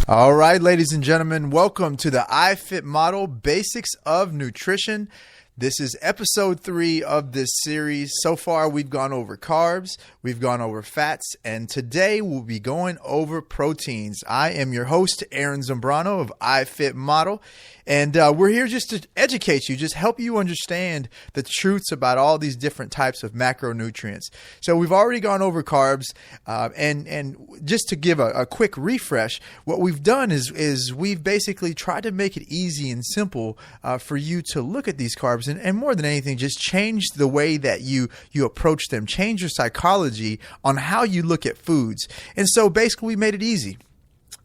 All right, ladies and gentlemen, welcome to the iFit Model Basics of Nutrition. This is episode 3 of this series. So far, we've gone over carbs, we've gone over fats, and today we'll be going over proteins. I am your host, Aaron Zambrano of iFit Model, and we're here just to educate you, just help you understand the truths about all these different types of macronutrients. So we've already gone over carbs, and just to give a quick refresh, what we've done is we've basically tried to make it easy and simple for you to look at these carbs. And more than anything, just change the way that you approach them. Change your psychology on how you look at foods. And so basically we made it easy.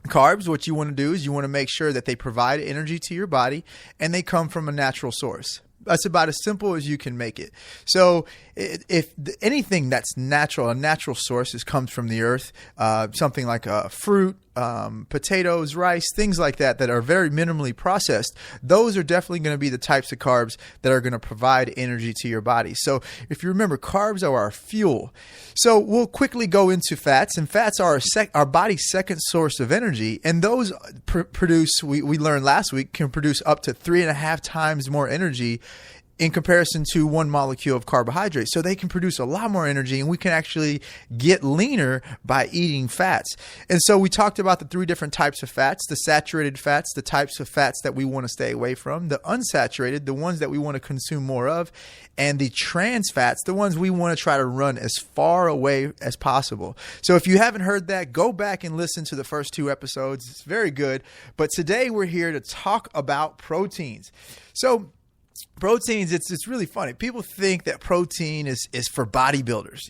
Carbs, what you want to do is you want to make sure that they provide energy to your body and they come from a natural source. That's about as simple as you can make it. So if anything that's natural, a natural source comes from the earth, something like fruit, potatoes, rice, things like that are very minimally processed, those are definitely going to be the types of carbs that are going to provide energy to your body. So if you remember, carbs are our fuel. So we'll quickly go into fats, and fats are our body's second source of energy, and those produce, we learned last week, can produce up to 3.5 times more energy in comparison to one molecule of carbohydrate. So they can produce a lot more energy, and we can actually get leaner by eating fats. And so we talked about the 3 different types of fats: the saturated fats, the types of fats that we want to stay away from; the unsaturated, the ones that we want to consume more of; and the trans fats, the ones we want to try to run as far away as possible. So if you haven't heard that, go back and listen to the first 2 episodes. It's very good. But today we're here to talk about proteins. So proteins, it's really funny. People think that protein is for bodybuilders.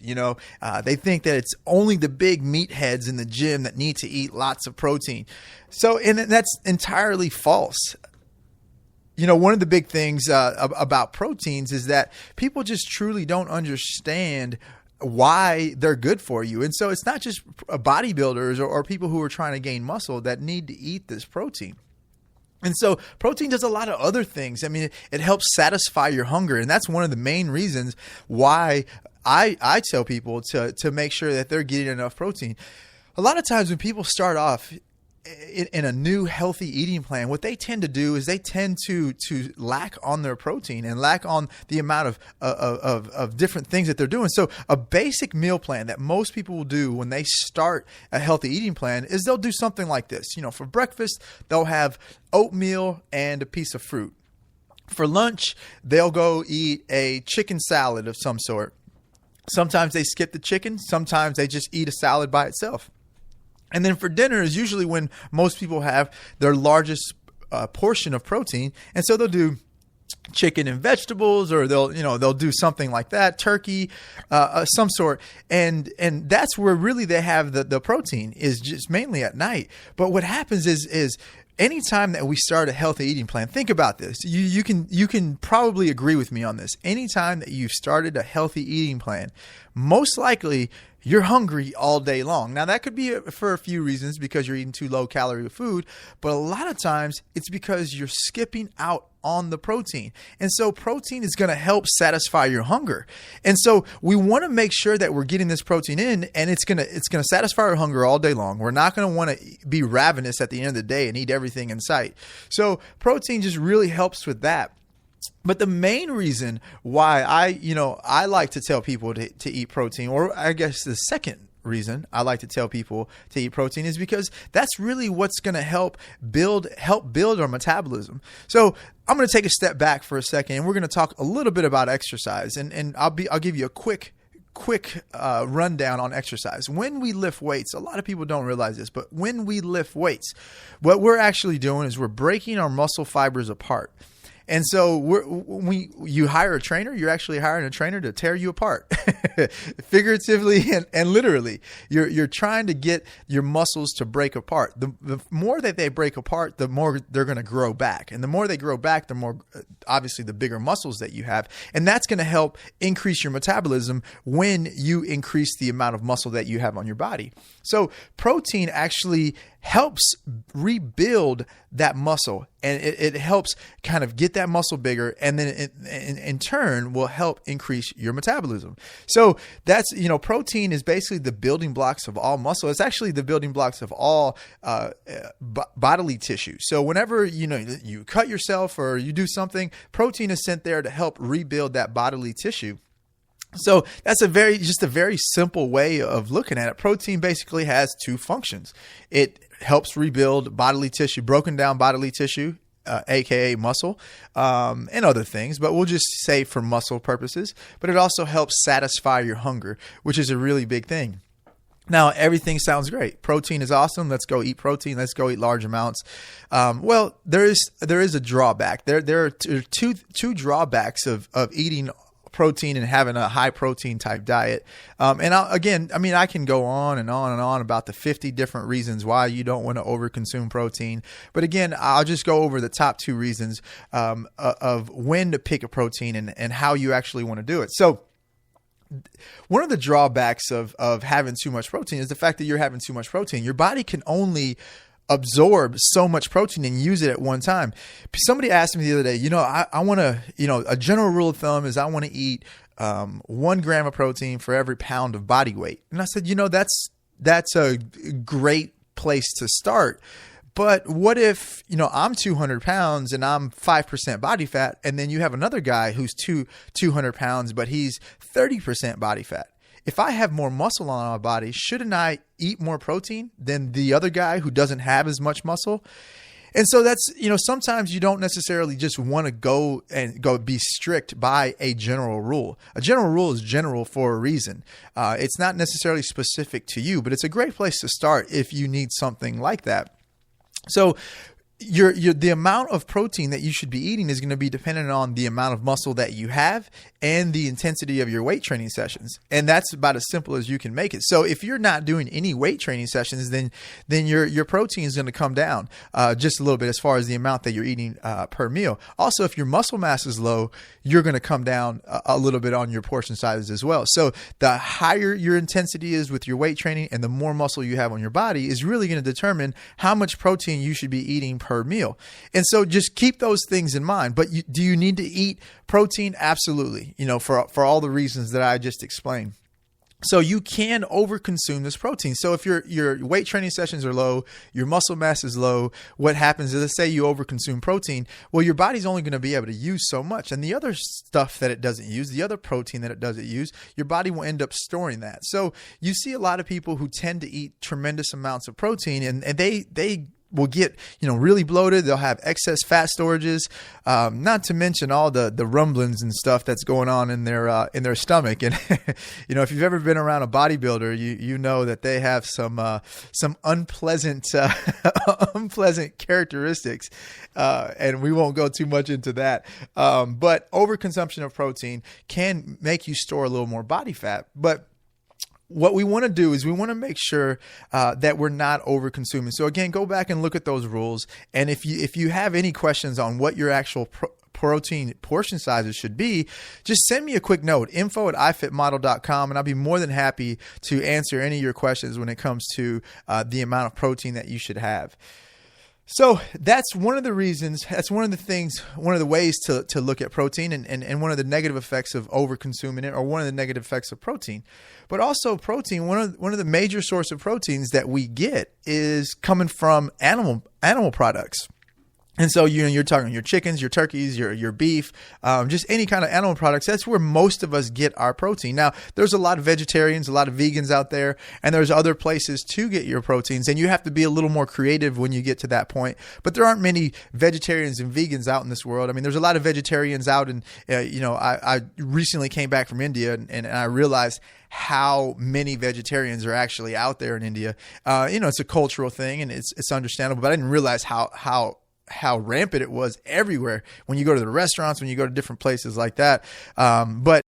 They think that it's only the big meatheads in the gym that need to eat lots of protein. So, and that's entirely false. One of the big things about proteins is that people just truly don't understand why they're good for you. And so it's not just bodybuilders or people who are trying to gain muscle that need to eat this protein. And so protein does a lot of other things. I mean, it helps satisfy your hunger. And that's one of the main reasons why I tell people to make sure that they're getting enough protein. A lot of times when people start off in a new healthy eating plan, what they tend to do is they tend to lack on their protein and lack on the amount of different things that they're doing. So a basic meal plan that most people will do when they start a healthy eating plan is they'll do something like this. For breakfast, they'll have oatmeal and a piece of fruit. For lunch, they'll go eat a chicken salad of some sort. Sometimes they skip the chicken. Sometimes they just eat a salad by itself. And then for dinner is usually when most people have their largest portion of protein. And so they'll do chicken and vegetables, or they'll do something like that, turkey, some sort. And that's where really they have the protein, is just mainly at night. But what happens is anytime that we start a healthy eating plan, think about this. You can probably agree with me on this. Anytime that you've started a healthy eating plan, most likely you're hungry all day long. Now, that could be for a few reasons, because you're eating too low calorie food, but a lot of times it's because you're skipping out on the protein. And so protein is going to help satisfy your hunger. And so we want to make sure that we're getting this protein in, and it's going to satisfy our hunger all day long. We're not going to want to be ravenous at the end of the day and eat everything in sight. So protein just really helps with that. But the main reason why I like to tell people to eat protein, or I guess the second reason I like to tell people to eat protein, is because that's really what's going to help build our metabolism. So I'm going to take a step back for a second, and we're going to talk a little bit about exercise, and I'll give you a quick rundown on exercise. When we lift weights, a lot of people don't realize this, but when we lift weights, what we're actually doing is we're breaking our muscle fibers apart. And so when you hire a trainer, you're actually hiring a trainer to tear you apart, figuratively and literally. You're trying to get your muscles to break apart. The more that they break apart, the more they're going to grow back. And the more they grow back, the more, obviously, the bigger muscles that you have. And that's going to help increase your metabolism when you increase the amount of muscle that you have on your body. So protein actually helps rebuild that muscle, and it helps kind of get that muscle bigger, and then in turn will help increase your metabolism. So that's, protein is basically the building blocks of all muscle. It's actually the building blocks of all bodily tissue. So whenever you cut yourself or you do something, protein is sent there to help rebuild that bodily tissue. So that's a very simple way of looking at it. Protein basically has two functions. It helps rebuild bodily tissue, broken down bodily tissue, aka muscle, and other things, but we'll just say for muscle purposes. But it also helps satisfy your hunger, which is a really big thing. Now, everything sounds great. Protein is awesome. Let's go eat protein. Let's go eat large amounts. Well, there is a drawback. There are two drawbacks of eating protein and having a high protein type diet. I can go on and on and on about the 50 different reasons why you don't want to overconsume protein. But again, I'll just go over the top two reasons of when to pick a protein and how you actually want to do it. So one of the drawbacks of having too much protein is the fact that you're having too much protein. Your body can only absorb so much protein and use it at one time. Somebody asked me the other day, I want to, a general rule of thumb is I want to eat 1 gram of protein for every pound of body weight. And I said, that's a great place to start. But what if, I'm 200 pounds and I'm 5% body fat, and then you have another guy who's 200 pounds, but he's 30% body fat? If I have more muscle on my body, shouldn't I eat more protein than the other guy who doesn't have as much muscle? And so that's, sometimes you don't necessarily just want to go be strict by a general rule. A general rule is general for a reason. It's not necessarily specific to you, but it's a great place to start if you need something like that. So the amount of protein that you should be eating is going to be dependent on the amount of muscle that you have and the intensity of your weight training sessions. And that's about as simple as you can make it. So if you're not doing any weight training sessions, then your protein is going to come down just a little bit as far as the amount that you're eating per meal. Also, if your muscle mass is low, you're going to come down a little bit on your portion sizes as well. So the higher your intensity is with your weight training and the more muscle you have on your body is really going to determine how much protein you should be eating per meal. And so just keep those things in mind. But do you need to eat protein? Absolutely. For all the reasons that I just explained. So you can overconsume this protein. So if your weight training sessions are low, your muscle mass is low, what happens is, let's say you overconsume protein, well, your body's only going to be able to use so much. And the other stuff that it doesn't use, the other protein that it doesn't use, your body will end up storing that. So you see a lot of people who tend to eat tremendous amounts of protein, and they will get, really bloated. They'll have excess fat storages, not to mention all the rumblings and stuff that's going on in their stomach. And, if you've ever been around a bodybuilder, you know that they have some unpleasant, unpleasant characteristics. And we won't go too much into that. But overconsumption of protein can make you store a little more body fat. But what we want to do is we want to make sure that we're not over consuming. So again, go back and look at those rules. And if you have any questions on what your actual protein portion sizes should be, just send me a quick note, info@ifitmodel.com, and I'll be more than happy to answer any of your questions when it comes to the amount of protein that you should have. So that's one of the reasons, that's one of the things, one of the ways to look at protein and one of the negative effects of over consuming it, or one of the negative effects of protein. But also protein, one of the major source of proteins that we get is coming from animal products. And so, you're talking your chickens, your turkeys, your beef, just any kind of animal products. That's where most of us get our protein. Now, there's a lot of vegetarians, a lot of vegans out there, and there's other places to get your proteins. And you have to be a little more creative when you get to that point. But there aren't many vegetarians and vegans out in this world. I mean, there's a lot of vegetarians out, and I recently came back from India, and I realized how many vegetarians are actually out there in India. It's a cultural thing, and it's understandable. But I didn't realize how rampant it was everywhere when you go to the restaurants, when you go to different places like that. But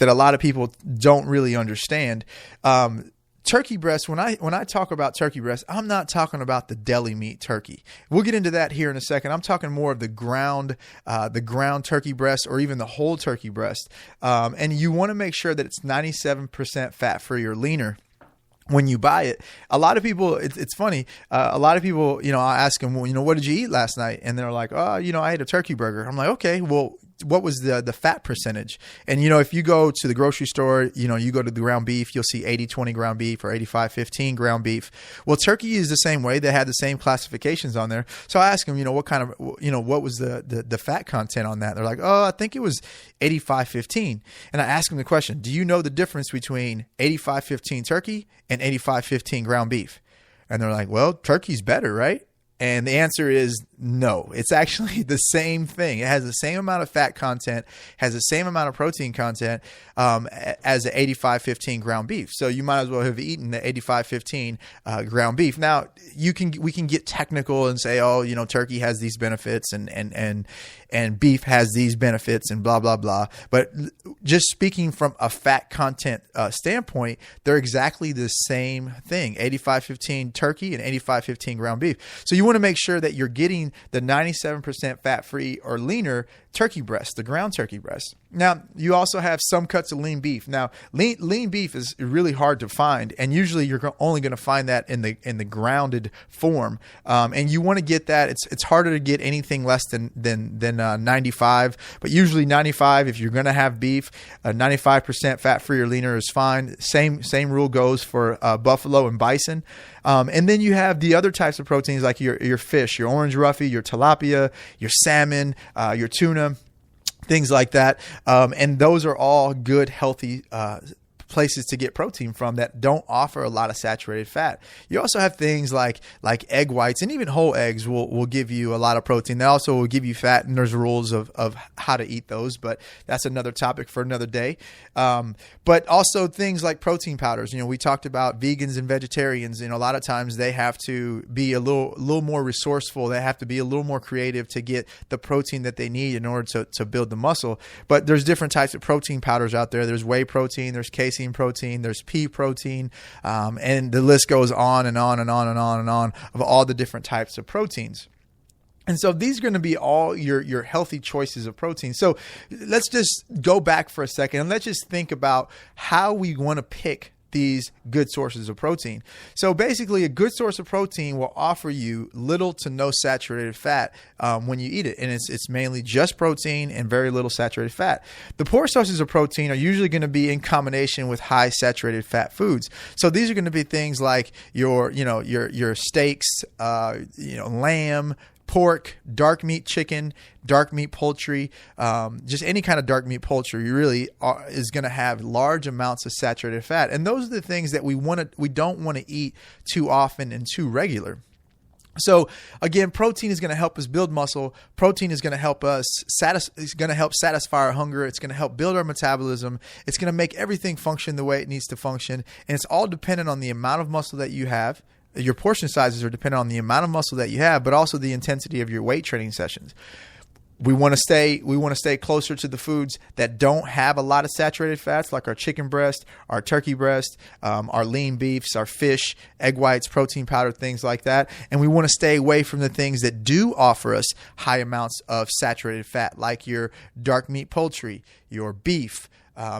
that a lot of people don't really understand. Turkey breast, when I talk about turkey breast, I'm not talking about the deli meat turkey. We'll get into that here in a second. I'm talking more of the ground turkey breast, or even the whole turkey breast. And you want to make sure that it's 97% fat-free or leaner when you buy it. A lot of people, it's funny. A lot of people, I ask them, well, what did you eat last night? And they're like, oh, I ate a turkey burger. I'm like, okay, well, what was the fat percentage? And, if you go to the grocery store, you go to the ground beef, you'll see 80-20 ground beef or 85-15 ground beef. Well, turkey is the same way. They had the same classifications on there. So I asked them, what kind of, what was the fat content on that? They're like, oh, I think it was 85-15. And I asked them the question, do you know the difference between 85-15 turkey and 85-15 ground beef? And they're like, well, turkey's better, right? And the answer is no. It's actually the same thing. It has the same amount of fat content, has the same amount of protein content as the 85-15 ground beef. So you might as well have eaten the 85-15 ground beef. Now we can get technical and say, oh, turkey has these benefits and beef has these benefits and blah, blah, blah. But just speaking from a fat content standpoint, they're exactly the same thing, 85-15 turkey and 85-15 ground beef. So you want to make sure that you're getting the 97% fat-free or leaner turkey breast, the ground turkey breast. Now, you also have some cuts of lean beef. Now, lean beef is really hard to find, and usually you're only going to find that in the grounded form. And you want to get that. It's harder to get anything less than 95, but usually 95. If you're going to have beef, 95% fat-free or leaner is fine. Same rule goes for buffalo and bison. And then you have the other types of proteins like your fish, your orange roughy, your tilapia, your salmon, your tuna, things like that. And those are all good, healthy places to get protein from that don't offer a lot of saturated fat. You also have things like egg whites, and even whole eggs will give you a lot of protein. They also will give you fat, and there's rules of how to eat those, but that's another topic for another day. But also things like protein powders. We talked about vegans and vegetarians. A lot of times they have to be a little more resourceful. They have to be a little more creative to get the protein that they need in order to build the muscle. But there's different types of protein powders out there. There's whey protein, there's casein protein, there's pea protein, and the list goes on and on and on and on and on of all the different types of proteins. And so these are going to be all your healthy choices of protein. So let's just go back for a second and let's just think about how we want to pick these good sources of protein. So basically, a good source of protein will offer you little to no saturated fat when you eat it. And it's mainly just protein and very little saturated fat. The poor sources of protein are usually going to be in combination with high saturated fat foods. So these are going to be things like your steaks, lamb, pork, dark meat chicken, dark meat poultry, just any kind of dark meat poultry really is going to have large amounts of saturated fat. And those are the things that we don't want to eat too often and too regular. So again, protein is going to help us build muscle. Protein is going to help us satisfy our hunger. It's going to help build our metabolism. It's going to make everything function the way it needs to function. And it's all dependent on the amount of muscle that you have. Your portion sizes are dependent on the amount of muscle that you have, but also the intensity of your weight training sessions. We want to stay closer to the foods that don't have a lot of saturated fats, like our chicken breast, our turkey breast, our lean beefs, our fish, egg whites, protein powder, things like that. And we want to stay away from the things that do offer us high amounts of saturated fat, like your dark meat poultry, your beef,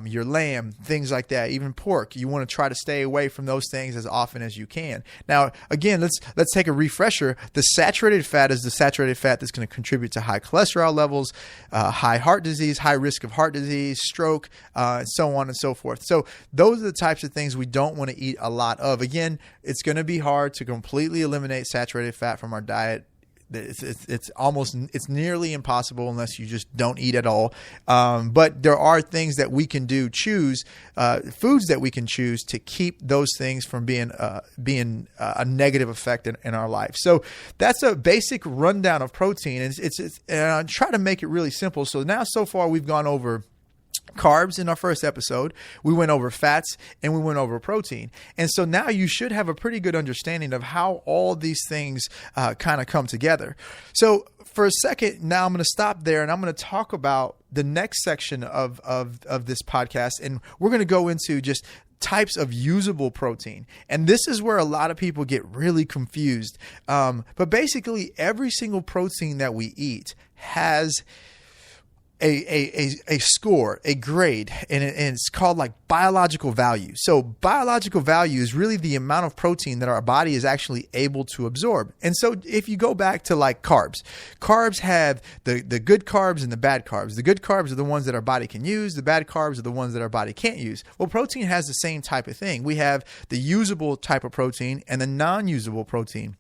your lamb, things like that, even pork. You want to try to stay away from those things as often as you can. Now, again, let's take a refresher. The saturated fat is the saturated fat that's going to contribute to high cholesterol levels, high heart disease, high risk of heart disease, stroke, and so on and so forth. So those are the types of things we don't want to eat a lot of. Again, it's going to be hard to completely eliminate saturated fat from our diet. It's nearly impossible unless you just don't eat at all. But there are things that we can choose foods that we can choose to keep those things from being a negative effect in our life. So that's a basic rundown of protein. And I try to make it really simple. So now, so far, we've gone over carbs in our first episode, we went over fats, and we went over protein. And so now you should have a pretty good understanding of how all these things kind of come together. So for a second, now I'm going to stop there, and I'm going to talk about the next section of this podcast. And we're going to go into just types of usable protein. And this is where a lot of people get really confused. But basically, every single protein that we eat has a score, a grade, and it's called like biological value. So biological value is really the amount of protein that our body is actually able to absorb. And so if you go back to like carbs have the good carbs and the bad carbs. The good carbs are the ones that our body can use. The bad carbs are the ones that our body can't use. Well, protein has the same type of thing. We have the usable type of protein and the non-usable protein.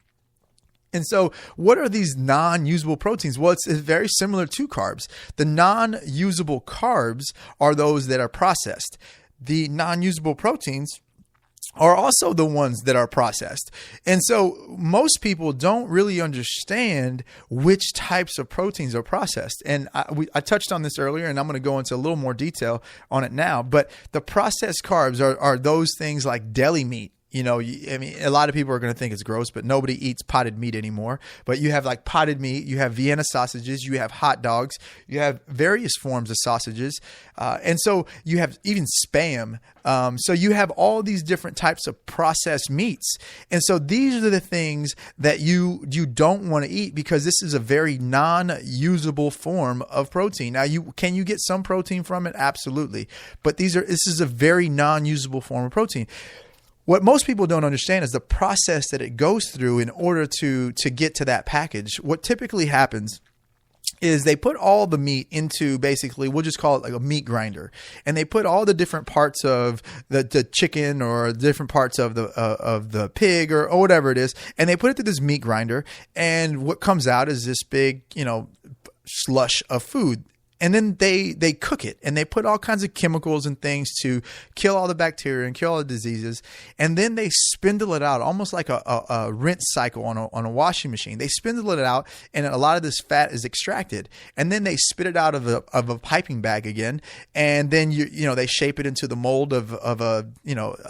And so what are these non-usable proteins? Well, it's very similar to carbs. The non-usable carbs are those that are processed. The non-usable proteins are also the ones that are processed. And so most people don't really understand which types of proteins are processed. And I touched on this earlier, and I'm going to go into a little more detail on it now. But the processed carbs are those things like deli meat. You know, I mean, a lot of people are going to think it's gross, but nobody eats potted meat anymore. But you have like potted meat, you have Vienna sausages, you have hot dogs, you have various forms of sausages. And so you have even Spam. So you have all these different types of processed meats. And so these are the things that you don't want to eat, because this is a very non-usable form of protein. Now, can you get some protein from it? Absolutely. But this is a very non-usable form of protein. What most people don't understand is the process that it goes through in order to get to that package. What typically happens is they put all the meat into, basically, we'll just call it like a meat grinder, and they put all the different parts of the chicken or different parts of the pig or whatever it is, and they put it through this meat grinder, and what comes out is this big, slush of food. And then they cook it, and they put all kinds of chemicals and things to kill all the bacteria and kill all the diseases. And then they spindle it out, almost like a rinse cycle on a washing machine. They spindle it out, and a lot of this fat is extracted. And then they spit it out of a piping bag again. And then they shape it into the mold of a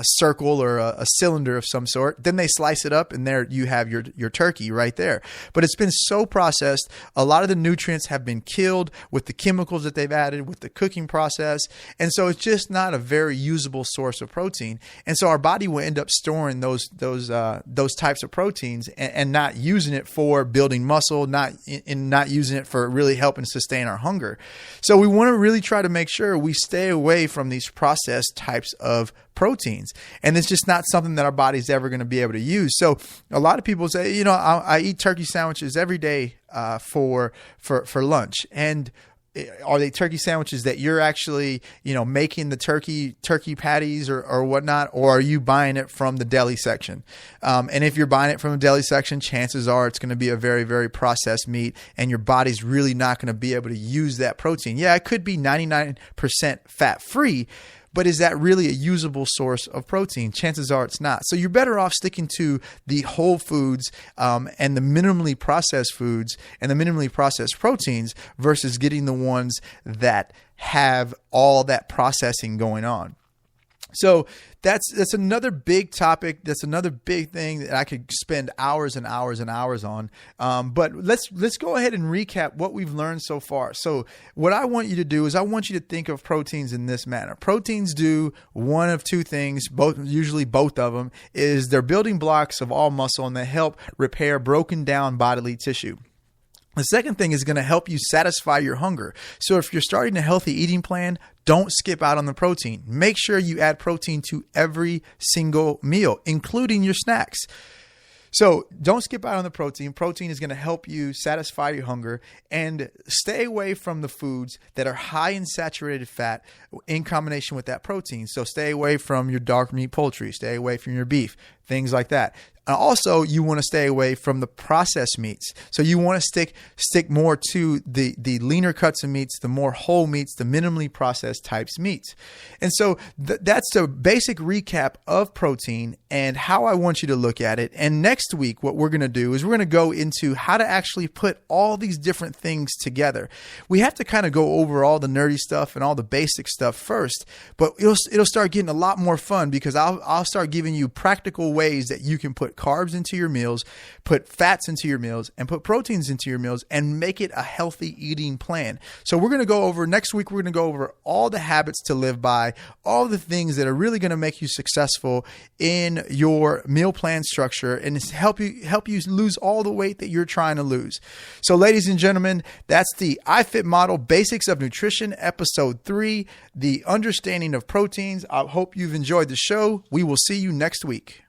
circle or a cylinder of some sort. Then they slice it up, and there you have your turkey right there. But it's been so processed, a lot of the nutrients have been killed with the chemicals that they've added with the cooking process. And so it's just not a very usable source of protein. And so our body will end up storing those types of proteins and not using it for building muscle, not using it for really helping sustain our hunger. So we want to really try to make sure we stay away from these processed types of proteins. And it's just not something that our body's ever going to be able to use. So a lot of people say, I eat turkey sandwiches every day for lunch. And are they turkey sandwiches that you're actually, making the turkey patties or whatnot, or are you buying it from the deli section? And if you're buying it from the deli section, chances are it's going to be a very, very processed meat, and your body's really not going to be able to use that protein. Yeah, it could be 99% fat free, but is that really a usable source of protein? Chances are it's not. So you're better off sticking to the whole foods and the minimally processed foods and the minimally processed proteins versus getting the ones that have all that processing going on. So that's another big topic. That's another big thing that I could spend hours and hours and hours on. But let's go ahead and recap what we've learned so far. So what I want you to do is I want you to think of proteins in this manner. Proteins do one of two things, usually both of them, is they're building blocks of all muscle, and they help repair broken down bodily tissue. The second thing is going to help you satisfy your hunger. So if you're starting a healthy eating plan, don't skip out on the protein. Make sure you add protein to every single meal, including your snacks. So don't skip out on the protein. Protein is going to help you satisfy your hunger, and stay away from the foods that are high in saturated fat in combination with that protein. So stay away from your dark meat poultry. Stay away from your beef. things like that. Also, you want to stay away from the processed meats. So you want to stick more to the leaner cuts of meats, the more whole meats, the minimally processed types meats. And so that's the basic recap of protein and how I want you to look at it. And next week, what we're going to do is we're going to go into how to actually put all these different things together. We have to kind of go over all the nerdy stuff and all the basic stuff first, but it'll start getting a lot more fun because I'll start giving you practical ways that you can put carbs into your meals, put fats into your meals, and put proteins into your meals and make it a healthy eating plan. So we're going to go over next week, we're going to go over all the habits to live by, all the things that are really going to make you successful in your meal plan structure and help you lose all the weight that you're trying to lose. So ladies and gentlemen, that's the iFit Model Basics of Nutrition, episode 3, the understanding of proteins. I hope you've enjoyed the show. We will see you next week.